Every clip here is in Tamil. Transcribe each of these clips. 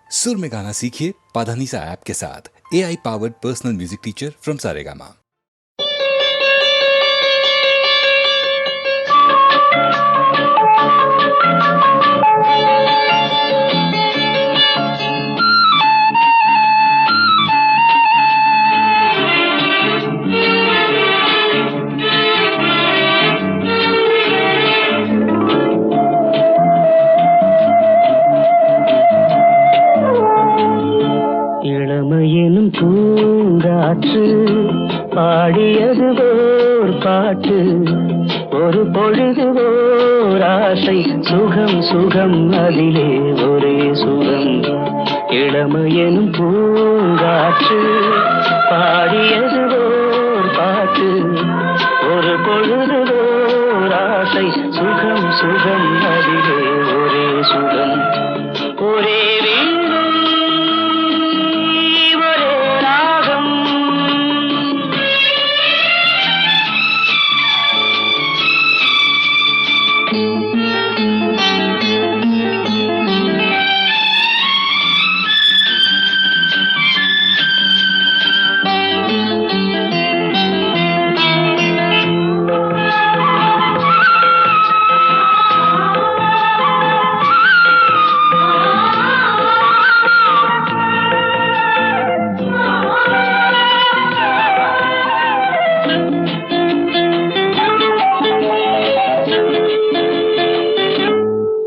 सुर में गाना सीखिए पाधानीसा ऐप के साथ। AI powered personal music teacher from Saregama. இளமையெனும் பூங்காற்று பாடியது ஓர் பாட்டு, ஒரு பொழுது ஓர் ஆசை, சுகம் சுகம் அதிலே ஒரே சுகம். இளமையெனும் பூங்காற்று பாடியது ஓர் பாட்டு, ஒரு பொழுது ஓர் ஆசை, சுகம் சுகம் அதிலே ஒரே சுகம். ஒரே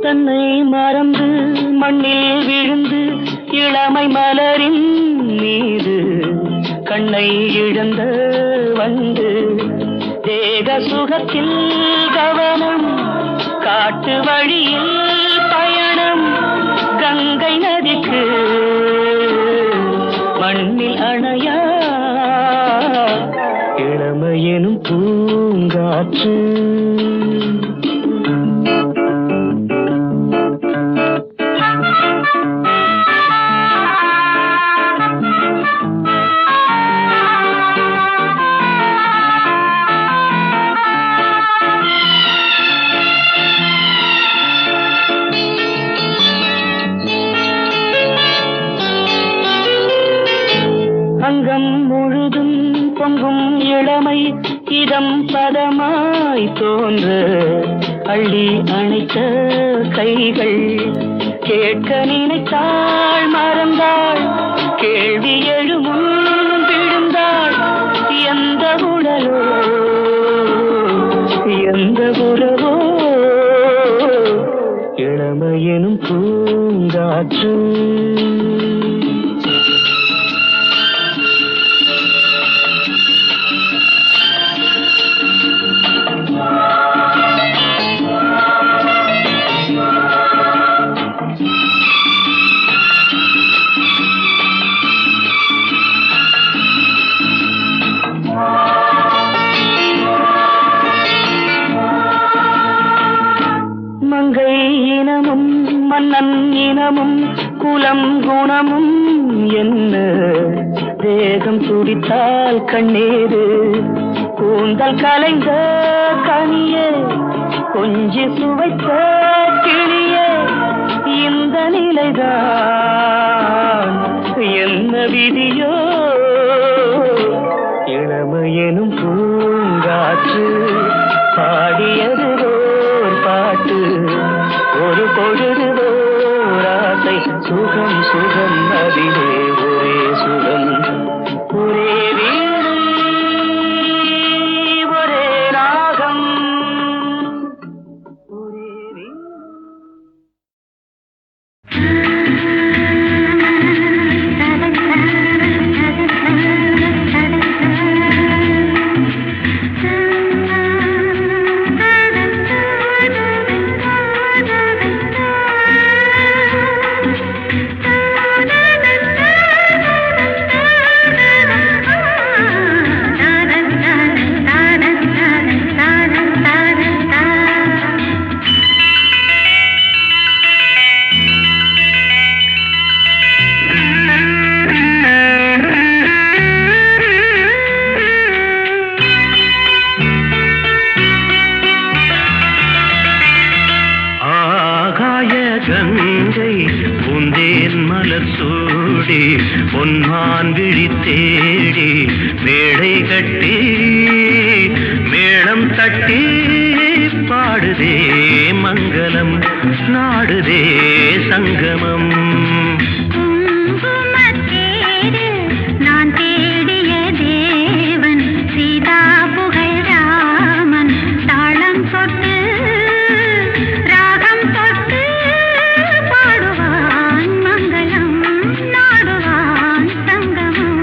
தன்னை மறந்து மண்ணில் விழுந்து இளமை மலரின் மீது கண்ணை இழந்த வந்து தேக சுகத்தில் கவனம், காட்டு வழியில் பயணம், கங்கை நதிக்கு மண்ணில் அணையா இளமையெனும் பூங்காற்று. அங்கம் முழுதும் பொங்கும் இளமை இதம் பதமாய் தோன்ற அள்ளி அணைத்த கைகள், கேட்க நினைத்தாள் மறந்தாள், கேள்வி எழுமுன் விழுந்தாள். எந்த உடலோ எந்த உறவோ இளமையெனும் பூங்காற்று. மங்கை இனமும் மன்னன் இனமும் குலம் குணமும் என்ன, தேகம் துடித்தால் கண்ணீரு, கூந்தல் கலைந்த கனியே, கொஞ்சி சுவைத்த கிளியே, இந்த நிலைதான் என்ன விதியோ. இளமையெனும் பூங்காற்று பாடியது ஓர் பாட்டு, ஒரு பொழுது ஓர் ஆசை, சுகம் சுகம் அதிலே ஒரே சுகம். ஒரே வீடு ஒரே ராகம், ஒரே வீடு. மலர் சூடி பொன்மான் விழி தேடி மேடை கட்டி மேளம் தட்டி பாடுதே மங்களம் நாடுதே சங்கமம். நான் தேடிய தேவன் சீதா புகழ் ராமன் தாளம் சொட்டு ராகம் தொட்டு பாடுவான் மங்களம் நாடுவான் சங்கமம்.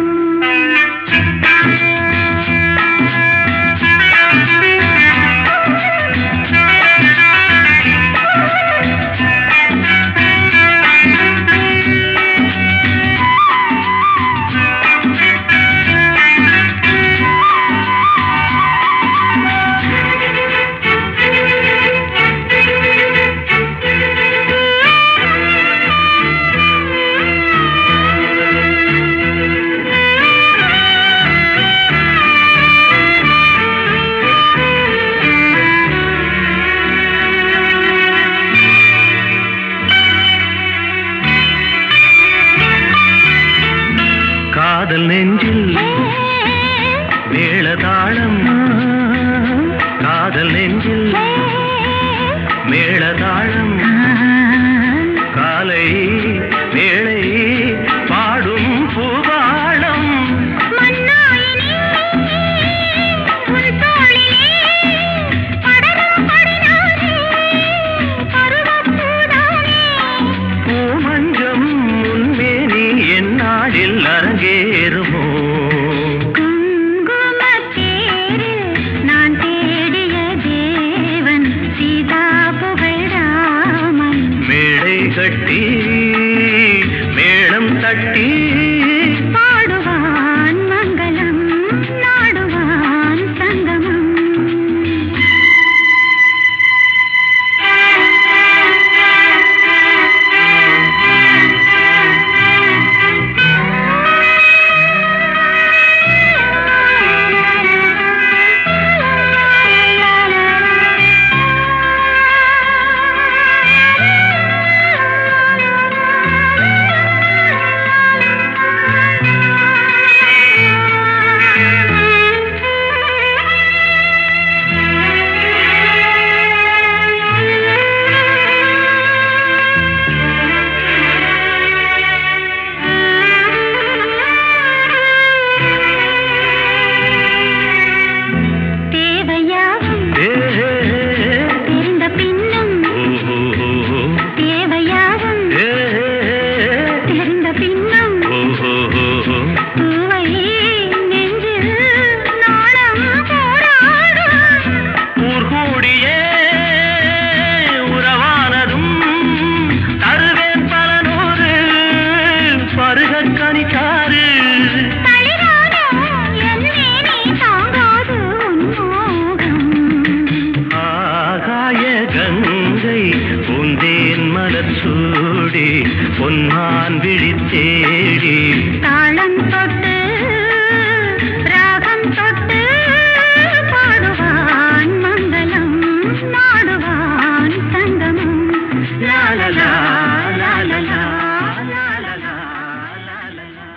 காதல் நெஞ்சில் மேளதாளம் காதல் நெஞ்சில் மேளதாளம் காலை வேளை பாடும் பூபாளம். பூமஞ்சம் முன்மேனி என்னாளில் அரங்கேறுமோ நான் தேடிய தேவன் சீதா புகழ் ராமன் மேடை கட்டி மேளம் தட்டி பாடுவான் மங்களம் நாடுவான் சங்கமம். பொன்மான் விழி தேடி தாளம் தொட்டு ராகம் தொட்டு பாடுவான் மங்களம் நாடுவான் சங்கமம். லாலலா லாலலா லாலலா லாலலா.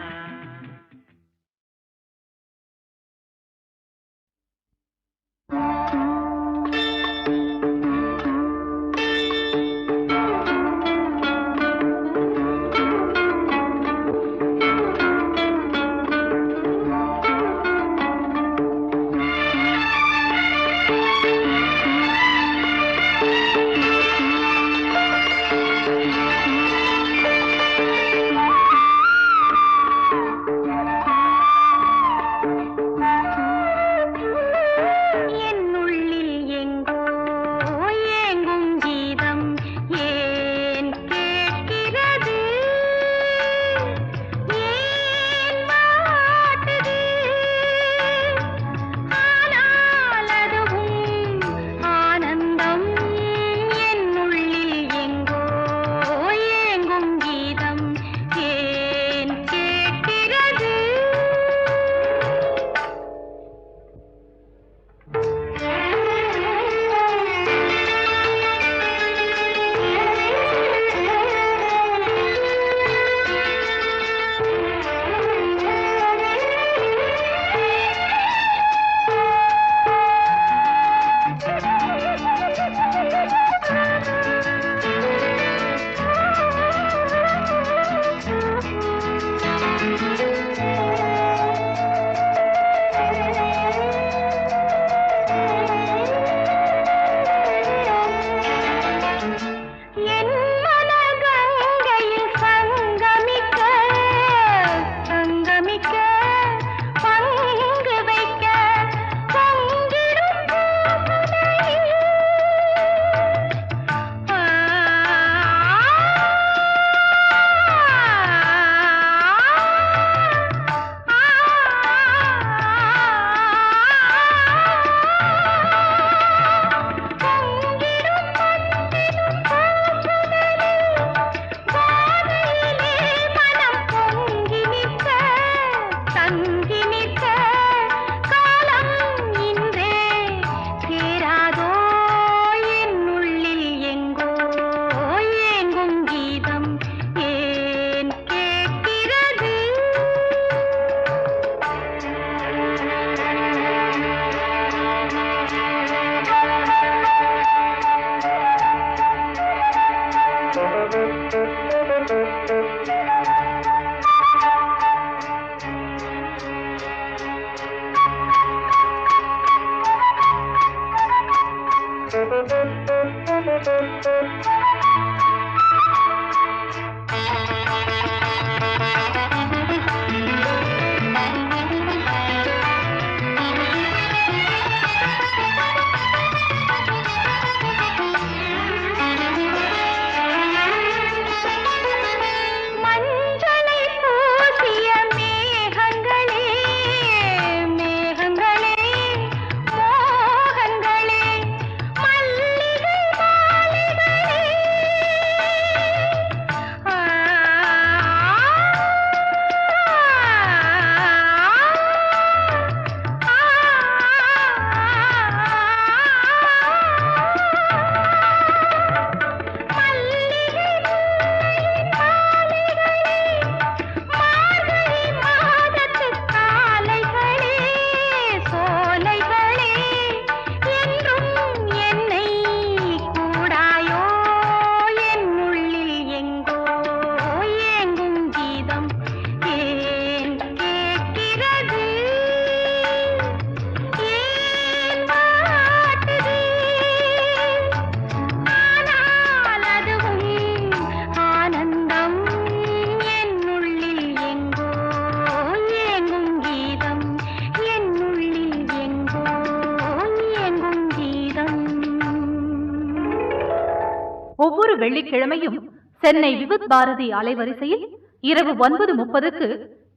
வெள்ளிக்கிழமையும் சென்னை விவித் பாரதி அலைவரிசையில் இரவு 9:30க்கு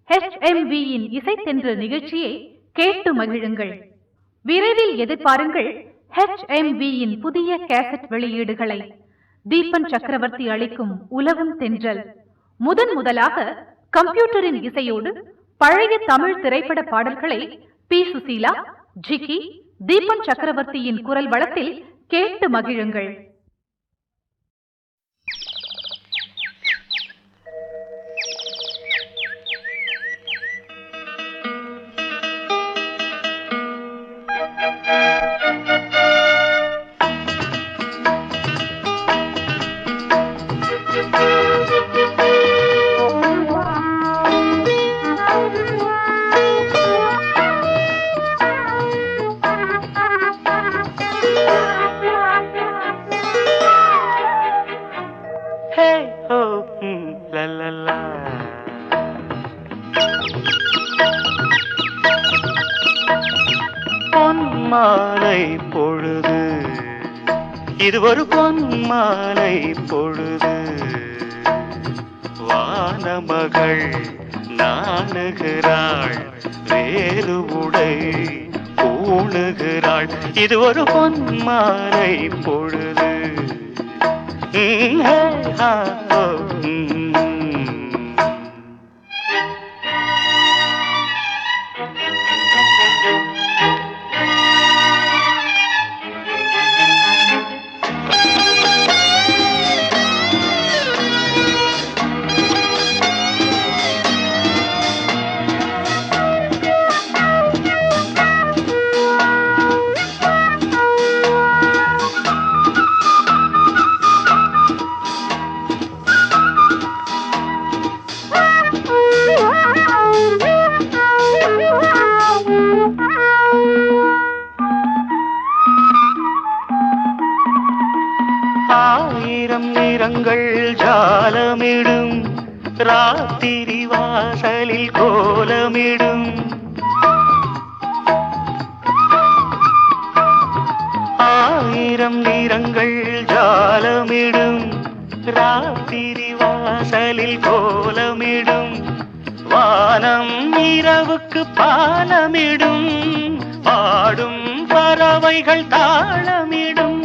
HMV-யின் இசைத்தென்று நிகழ்ச்சியை கேட்டு மகிழுங்கள். விரைவில் எதிர்பாருங்கள் HMV-யின் புதிய கேசட் வெளியீடுகளை. தீபன் சக்கரவர்த்தி அளிக்கும் உலவும் தென்றல் முதலாக கம்ப்யூட்டரின் இசையோடு பழைய தமிழ் திரைப்பட பாடல்களை பி. சுசீலா, ஜிக்கி, தீபன் சக்கரவர்த்தியின் குரல் வளத்தில் கேட்டு மகிழுங்கள். பொன்மாலை பொழுது, இது ஒரு பொன்மாலை பொழுது, வானமகள் நாணுகிறாள், வேறு உடை பூணுகிறாள், இது ஒரு பொன்மாலை பொழுது. ஆயிரம் நிறங்கள் ஜாலமிடும், ராத்திரி வாசலில் கோலமிடும். ஆயிரம் நிறங்கள் ஜாலமிடும், ராத்திரி வாசலில் கோலமிடும். வானம் இரவுக்கு பாலமிடும், பாடும் பறவைகள் தாளமிடும்.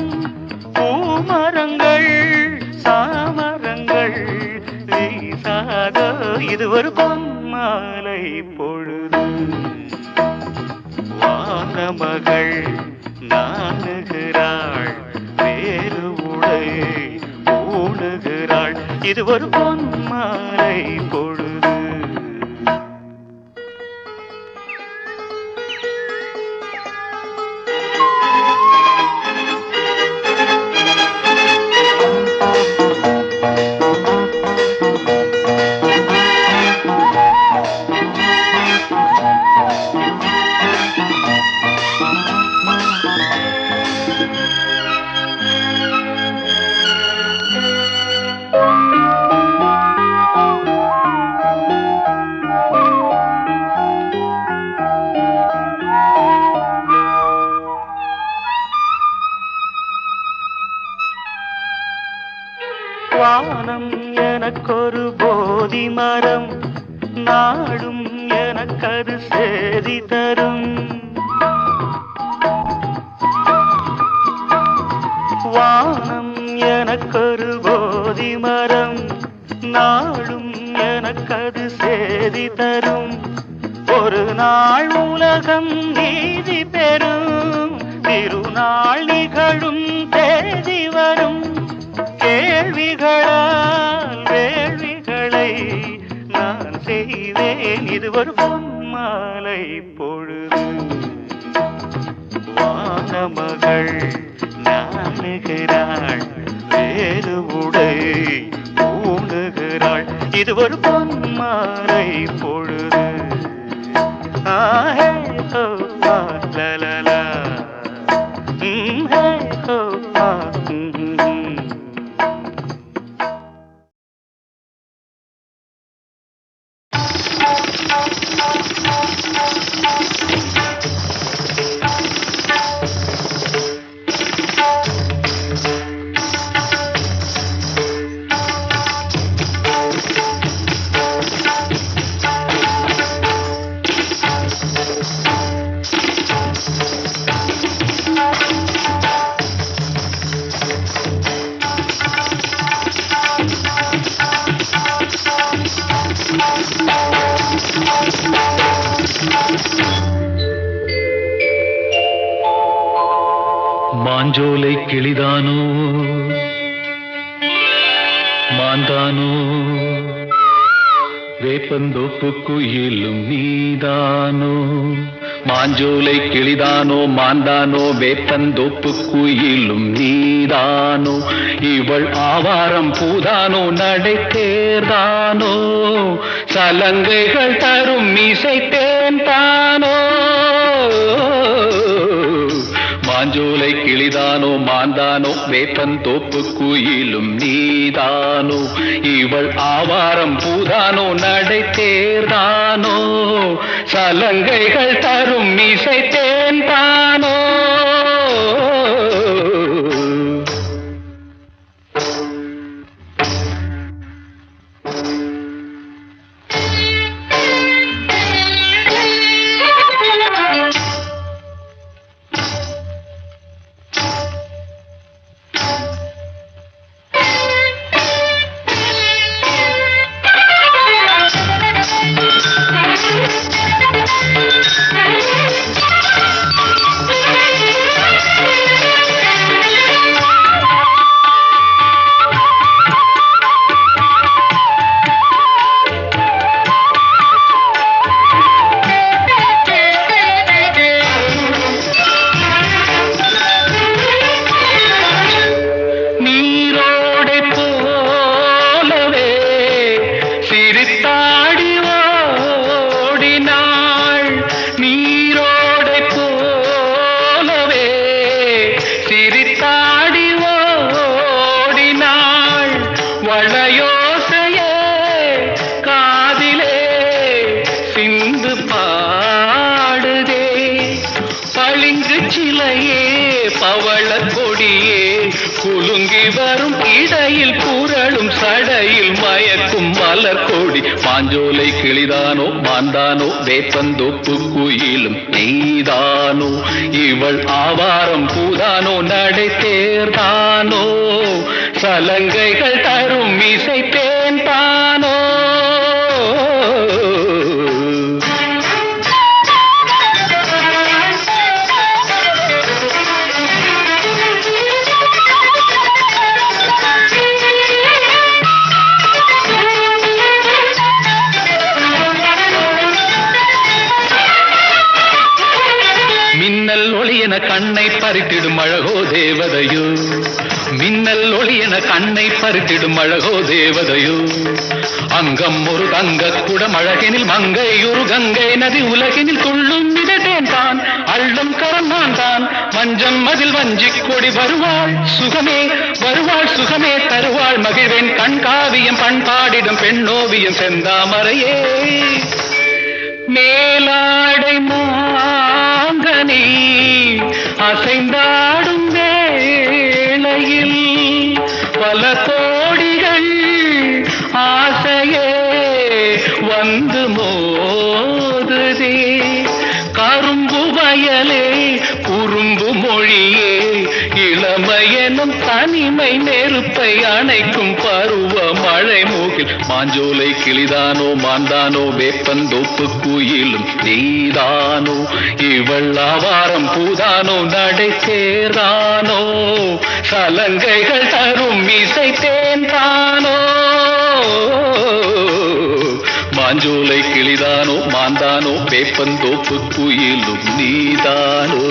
பூமரங்கள் சாமரங்கள் வீசாத, இது ஒரு பொன்மாலை பொழுது. வானமகள் நாணுகிறாள், வேறு உடை பூணுகிறாள், இது ஒரு பொன்மாலை பொழுது. வானம் எனக்கொரு போதி மரம், நாடும் எனக்கது சேதி தரும். வானம் எனக்கொரு போதி மரம், நாடும் எனக்கது சேதி தரும். ஒரு நாள் உலகம் நீதி பெறும், திருநாள் நிகழும் தேதி வரும். கேள்விகளால் வேள்விகளை நான் செய்வேன், இது ஒரு பொன்மாலை பொழுது. வானமகள் நாணுகிறாள், வேறு உடை பூணுகிறாள், இது ஒரு பொன்மாலை பொழுது. ஆஹே ஓ லலலா, ஹே ஓ மாஞ்சோலை கிளிதானோ மாந்தானோ வேப்பந்தோப்பு குயிலும் நீதானோ மாஞ்சோலை கிளிதானோ மாந்தானோ வேப்பந்தோப்பு குயிலும் நீதானோ இவள் ஆவாரம் பூதானோ நடை தேர்தானோ சலங்கைகள் தரும் மீசை தேன் தானோ மாஞ்சோலை கிளிதானோ மாந்தானோ வேப்பந்தோப்பு குயிலும் நீதானோ இவள் ஆவாரம் பூதானோ நடை தேர்தானோ சலங்கைகள் தரும் மீசை தேன் தானோ மாஞ்சோலை கிளிதானோ மாந்தானோ வேப்பந்தோப்பு குயிலும் நீதானோ இவள் ஆவாரம் பூதானோ நடை தேர்தானோ சலங்கைகள் தரும் மீசை தேன் தானோ கண்ணை பறித்திடும் அழகோ தேவதையோ மின்னல் ஒளி என கண்ணை பறித்திடும் அழகோ தேவதையோ அங்கம் ஒரு தங்க குடம் அழகெனில் மங்கை ஒரு கங்கை நதி உலகினில் துள்ளும் மிதட்டேன் தான் அள்ளும் கரம்மான் தான் மஞ்சம் மதில் வஞ்சிக் கொடி வருவாள் சுகமே தருவாள் மகிழ்வேன் கண்காவியம் பண்பாடிடும் பெண்ணோவியம் செந்தாமரையே மேலாடை மாங்கனி அசைந்தாடும் வேளையில் பல கோடிகள் ஆசையே வந்து மோதுதே கரும்பு வயலே குறும்பு மொழியே இளமையெனும் தனிமை நெருப்பை அணைக்கும் பருவ மழை மூகில் மாஞ்சோலை கிளிதானோ மாந்தானோ வேப்பந்தோப்பு குயிலும் நீதானோ இவள் ஆவாரம் பூதானோ நடை தேர்தானோ சலங்கைகள் தரும் இசை தேன் தானோ மாஞ்சோலை கிளிதானோ மாந்தானோ வேப்பந்தோப்பு குயிலும் நீதானோ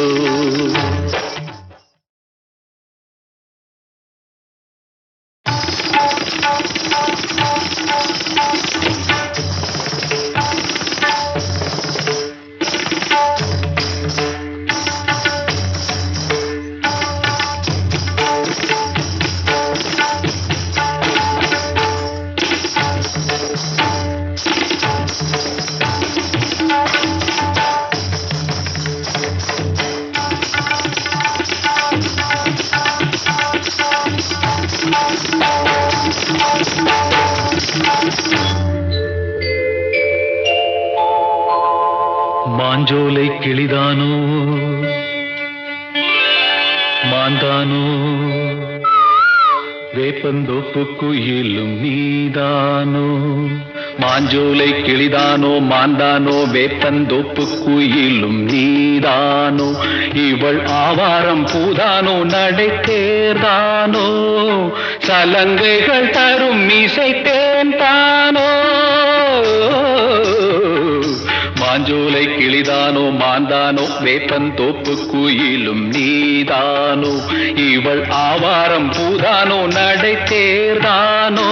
மாஞ்சோலை கிளிதானோ மாந்தானோ வேப்பந்தோப்பு குயிலும் நீதானோ மாஞ்சோலை கிளிதானோ மாந்தானோ வேப்பந்தோப்பு குயிலும் நீதானோ இவள் ஆவாரம் பூதானோ நடை தேர்தானோ சலங்கைகள் தரும் இசை தேன்தானோ மாஞ்சோலை கிளிதானோ மாந்தானோ வேப்பந்தோப்பு குயிலும் நீதானோ இவள் ஆவாரம் பூதானோ நடை தேர்தானோ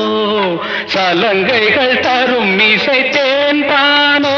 சலங்கைகள் தரும் இசை தேன்தானோ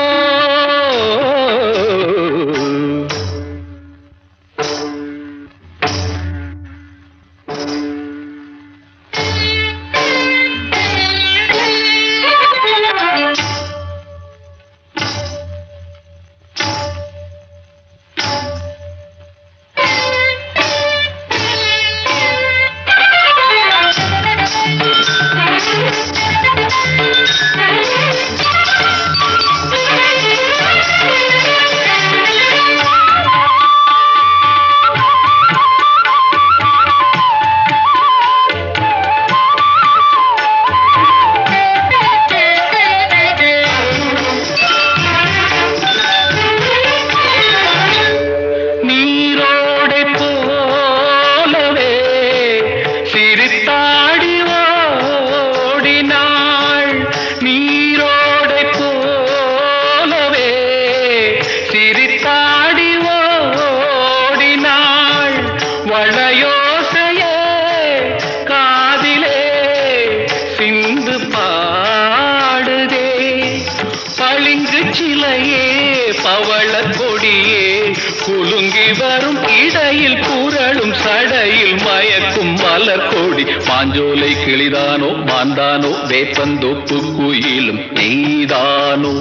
மாஞ்சோலை கிளிதானோ மாந்தானோ வேப்பந்தோப்பு குயிலும் நீதானோ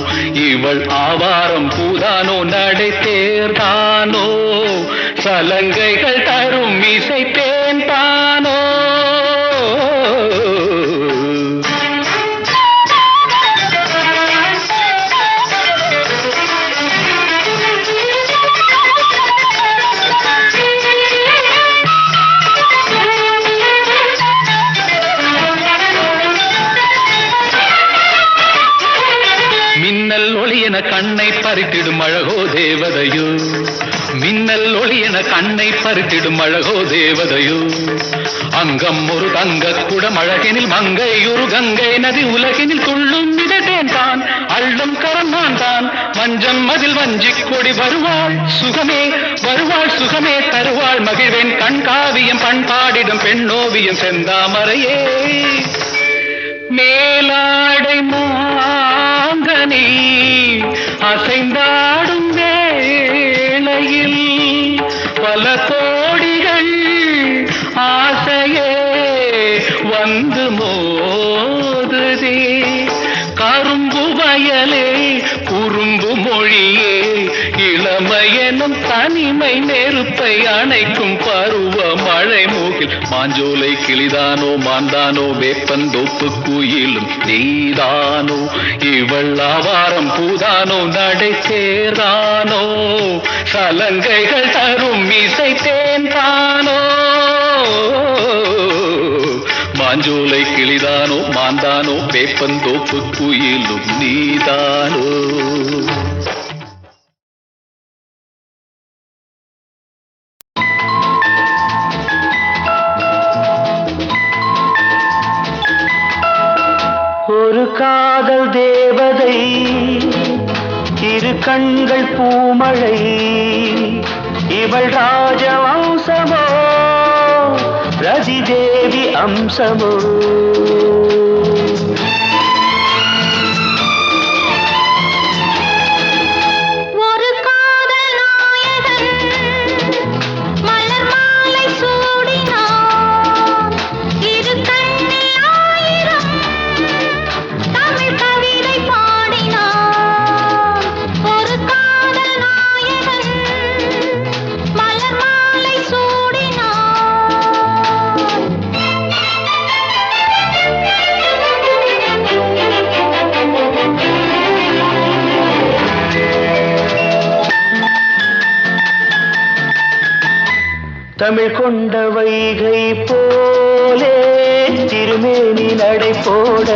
இவள் ஆவாரம் பூதானோ நடை தேர்தானோ சலங்கைகள் தரும் இசை தேன்தானோ கண்ணை பறித்திடும் அழகோ தேவதையோ மின்னல் ஒளி என கண்ணை பறித்திடும் அழகோ தேவதையோ அங்கம் ஒரு தங்க குடம் அழகெனில் மங்கை ஒரு கங்கை நதி உலகினில் துள்ளும் மிதட்டேன் தான் அள்ளும் கரந்தான் தான் மஞ்சம் மதில் வஞ்சிக் கொடி வருவாள் சுகமே தருவாள் மகிழ்வேன் கண் காவியம் பண்பாடிடும் பெண்ணோவியம் செந்தாமரையே மேலாடை மாங்கனி அசைந்தாடும் வேளையில் பல கோடிகள் ஆசையே வந்து மோதுதே கரும்பு வயலே குறும்பு மொழியே இளமையெனும் தனிமை நெருப்பை அணைக்கும் பருவ மழை மூகில் மாஞ்சோலை கிளிதானோ மாந்தானோ வேப்பந்தோப்பு குயிலும் நீதானோ இவள் ஆவாரம் பூதானோ நடை தேர்தானோ சலங்கைகள் தரும் இசை தேன்தானோ மாஞ்சோலை கிளிதானோ மாந்தானோ வேப்பந்தோப்பு குயிலும் நீதானோ. ஒரு காதல் தேவதை இரு கண்கள் பூமழை இவள் ராஜவம்சமோ ரதி தேவி அம்சமோ தமிழ் கொண்ட வைகை போலே திருமேனி நடை போட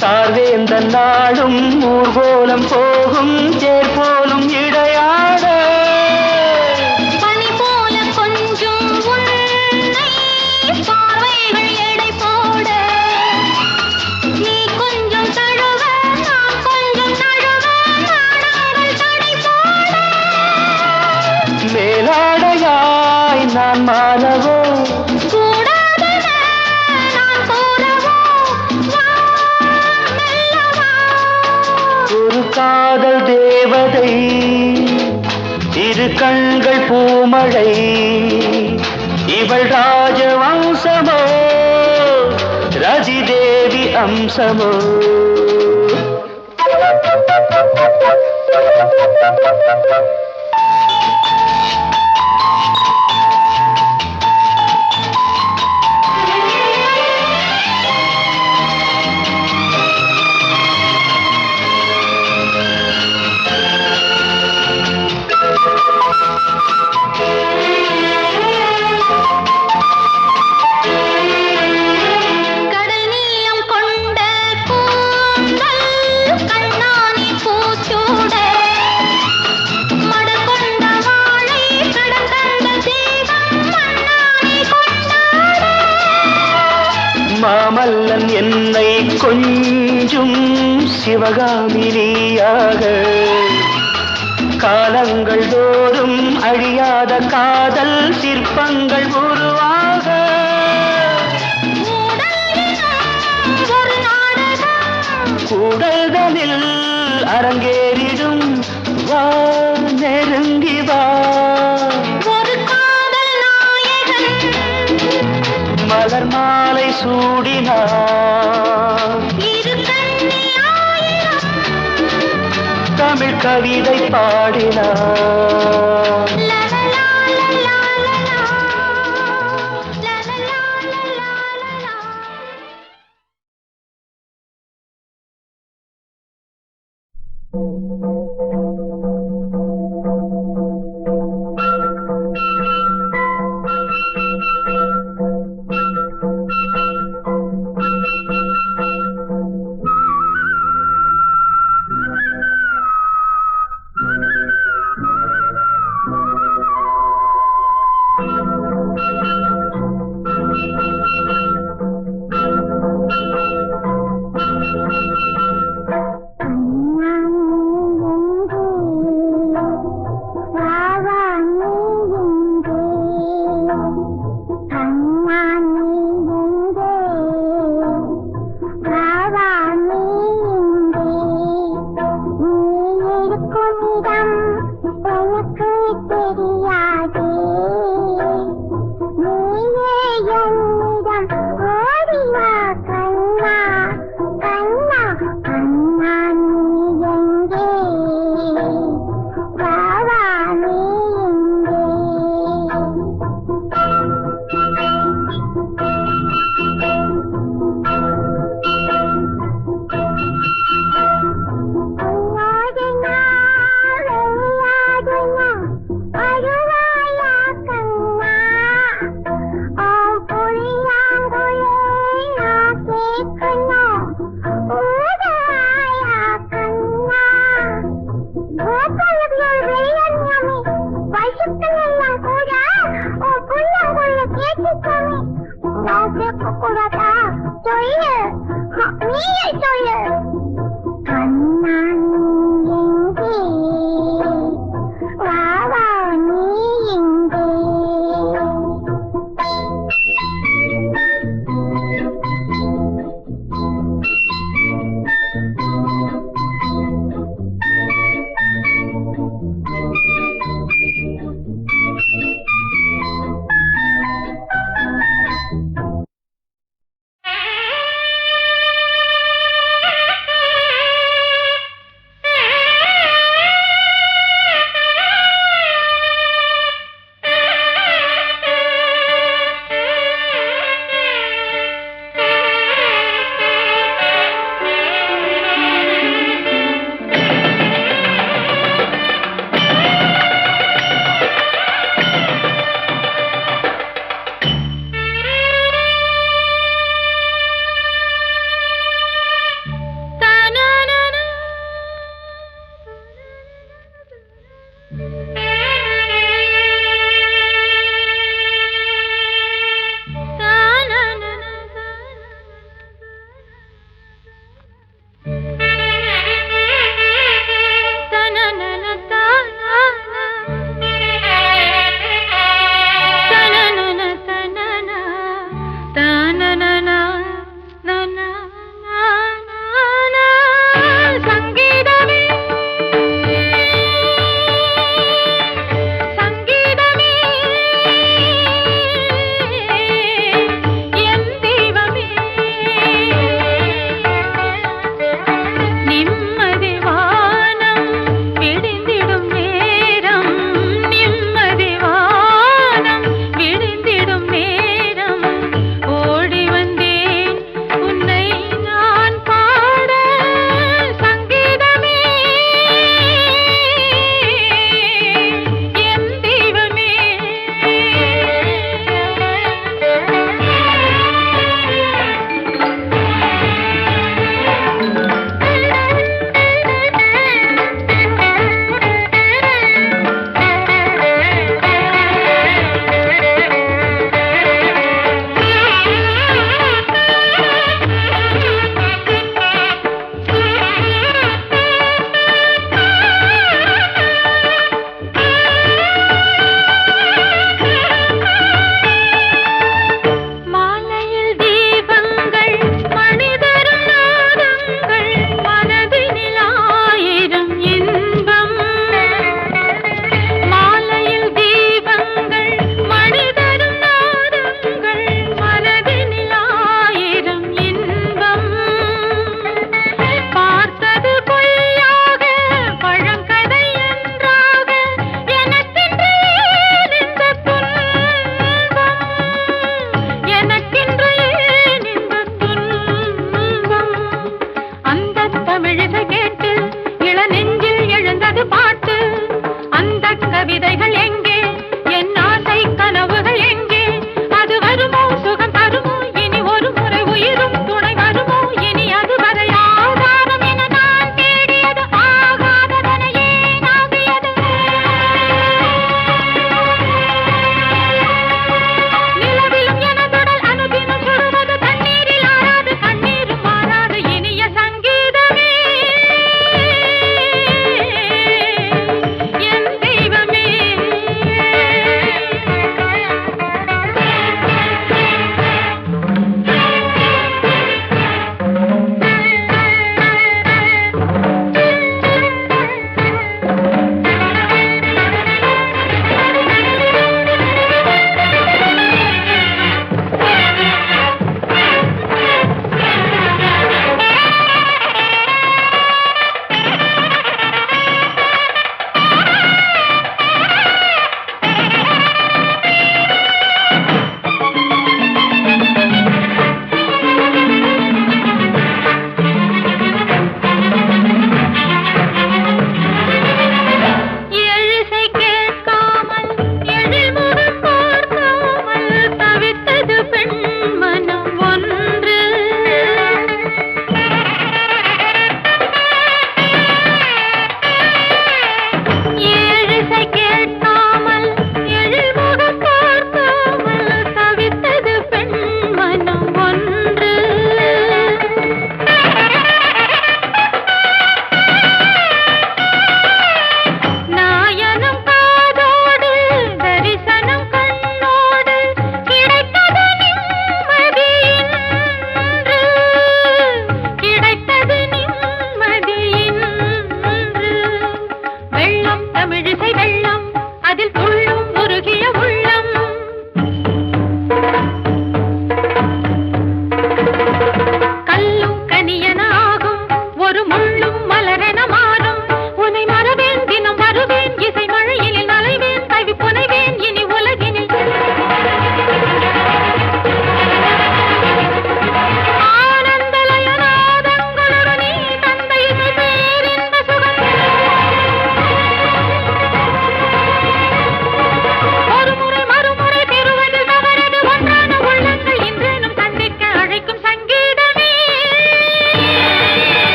சார்வேந்த நாடும் ஊர்கோலம் போகும் தேர் போலும் இடையாட பனி போல கொஞ்சம் உன்னை பார்வைகள் எடை போட நீ கொஞ்சம் தழுவ நான் கொஞ்சம் தழுவ நாடங்கள் தடை போட மேலாடையாய் நான் மாறவோ கூடாதன நான் கூறவோ வா மெல்ல வா ஒரு காதல் தேவதை இரு கண்கள் பூமழை இவள் ராஜவம்சமோ ரதி தேவி அம்சமோ கடல் நீளம் கொண்ட கூந்தல் கண்ணானி பூச்சூட மடல் கொண்ட வாழை கடன் தந்த தீபம் மண்ணானி கொண்டாட மாமல்லன் என்னை கொஞ்சும் சிவகாமினியாக காலங்கள் தோறும் அழியாத காதல் சிற்பங்கள் உருவாக ஒரு நாடகம் கூடல்தனில் அரங்கேறிடும் வா நெருங்கி வா ஒரு காதல் நாயகன் மலர் மாலை சூடினார் இரு கண்ணி ஆயிரம் தமிழ் கவிதை பாடினார் லலலா லலலா லலலா லலலா லலலா லலலா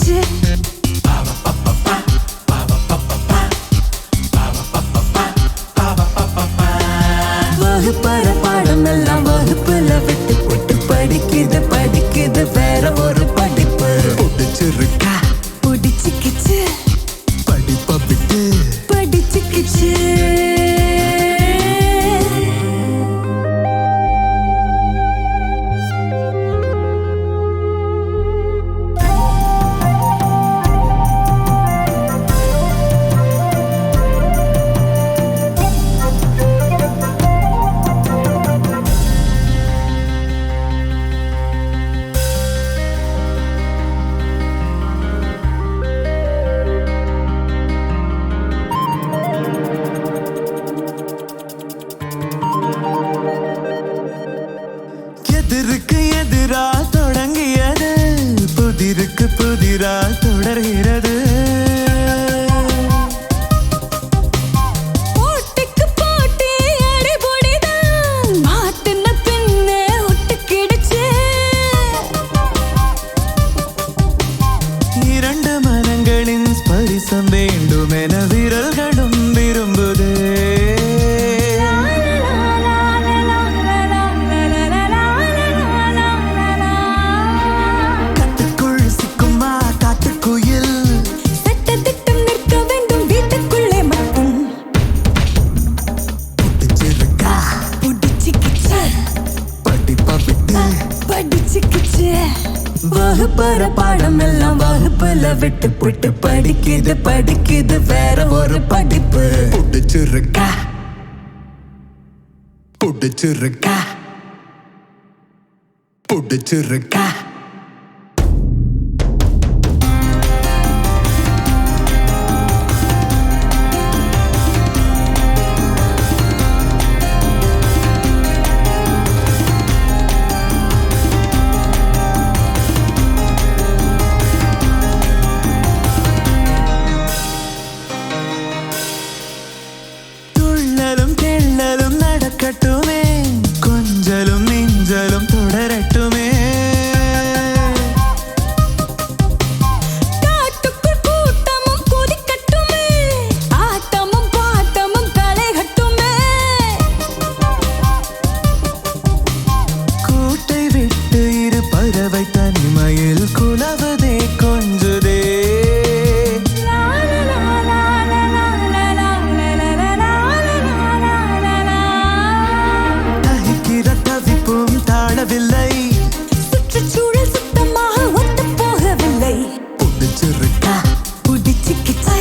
கிச்சு வகுப்பற பாடம் எல்லாம் வகுப்புல விட்டு போட்டு படிக்குது படிக்குது வேற ஒரு படிப்பு பிடிச்சிருக்கா பிடிச்சிக்கிச்சு படிப்ப விட்டு படிச்சுக்கிச்சு எதிருக்கு எதிரா தொடங்கியது புதிருக்கு புதிரா தொடர்கிறது போட்டிக்கு போட்டி அடிபொடிதான் மாட்டின பின்னே ஒட்டு கிடச்சு இரண்டு மனங்களின் ஸ்பரிசம் வேண்டும் என விரல்களும் விரும்புதே வகுப்பற பாடம் எல்லாம் வகுப்புல விட்டு போட்டு படிக்குது படிக்குது வேற ஒரு படிப்பு பிடிச்சிருக்கா பிடிச்சிருக்கா பிடிச்சிருக்கா நடக்கட்டுமே கொஞ்சலும் நெஞ்சலும் தொடரட்டுமே காட்டுக்குள் கூட்டமும் கொதிக்கட்டுமே ஆட்டமும் பாட்டமும் கலைகட்டுமே கூட்டை விட்டு இரு பறவை தனிமையில் குலவதே கொஞ்சுதே தாழவில்லை சுற்றுச்சூழல் சுத்தமாக ஒத்து போகவில்லை பிடிச்சிருக்கா பிடிச்சிக்கிச்சு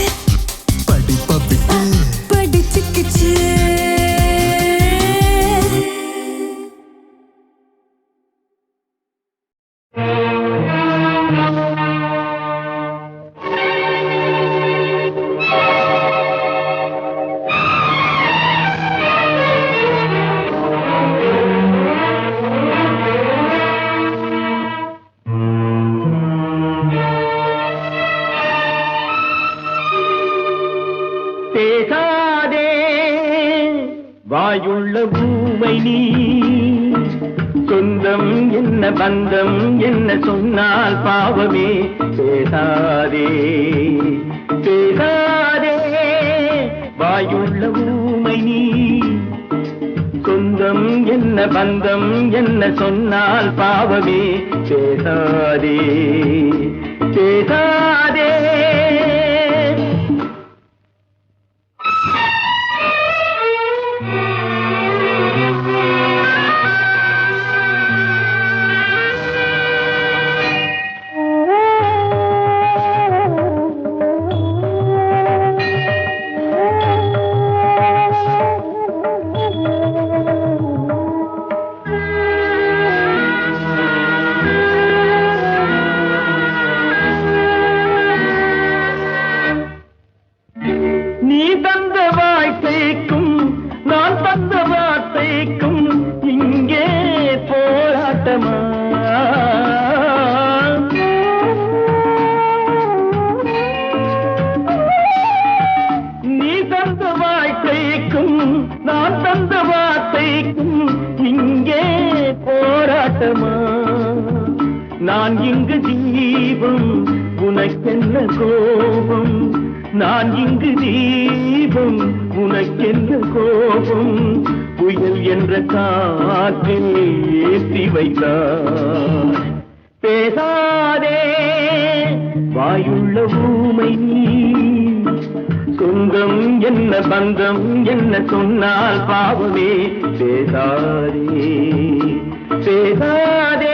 படிப்ப விட்டு படிச்சுக்கிச்சு பேசாதே வாயுள்ள பூமை நீ சொந்தம் என்ன பந்தம் என்ன சொன்னால் பாவமே பேசாதே பேசாதே வாயுள்ள பூமை நீ சொந்தம் என்ன பந்தம் என்ன சொன்னால் பாவமே பேசாதே பேசாதே நான் இங்கு தீபம் உனக்கென்ற கோபம் புயல் என்ற காற்றில் ஏற்றி வைத்தார். பேசாதே வாயுள்ள ஊமை நீ, சொந்தம் என்ன பந்தம் என்ன சொன்னால் பாவமே. பேசாதே பேசாதே.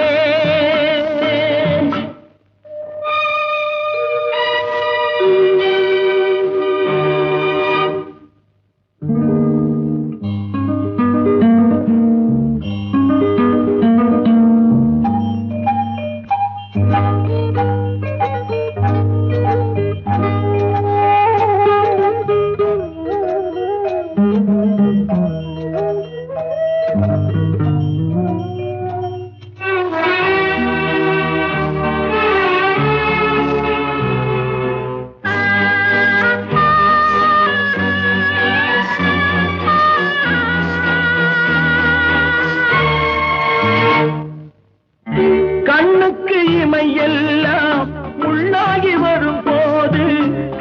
கண்ணுக்கு இமையெல்லாம் முள்ளாகி வரும் போது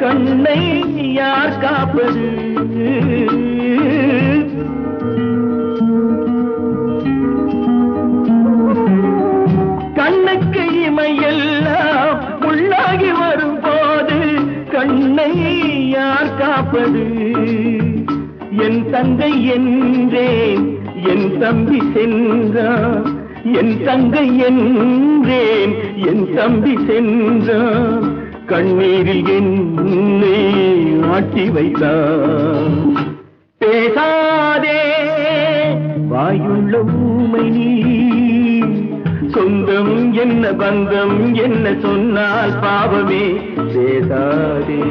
கண்ணை யார் காப்பது? கண்ணுக்கு இமையெல்லாம் முள்ளாகி வரும் போது கண்ணை யார் காப்பது? என் தங்கை என்றேன் என் தம்பி சென்றான், என் தங்கை என்றேன் என் தம்பி சென்றான், கண்ணீரில் என்னை ஆட்டி வைத்தான். பேசாதே வாயுள்ள ஊமை நீ, சொந்தம் என்ன பந்தம் என்ன சொன்னால் பாவமே. பேசாதே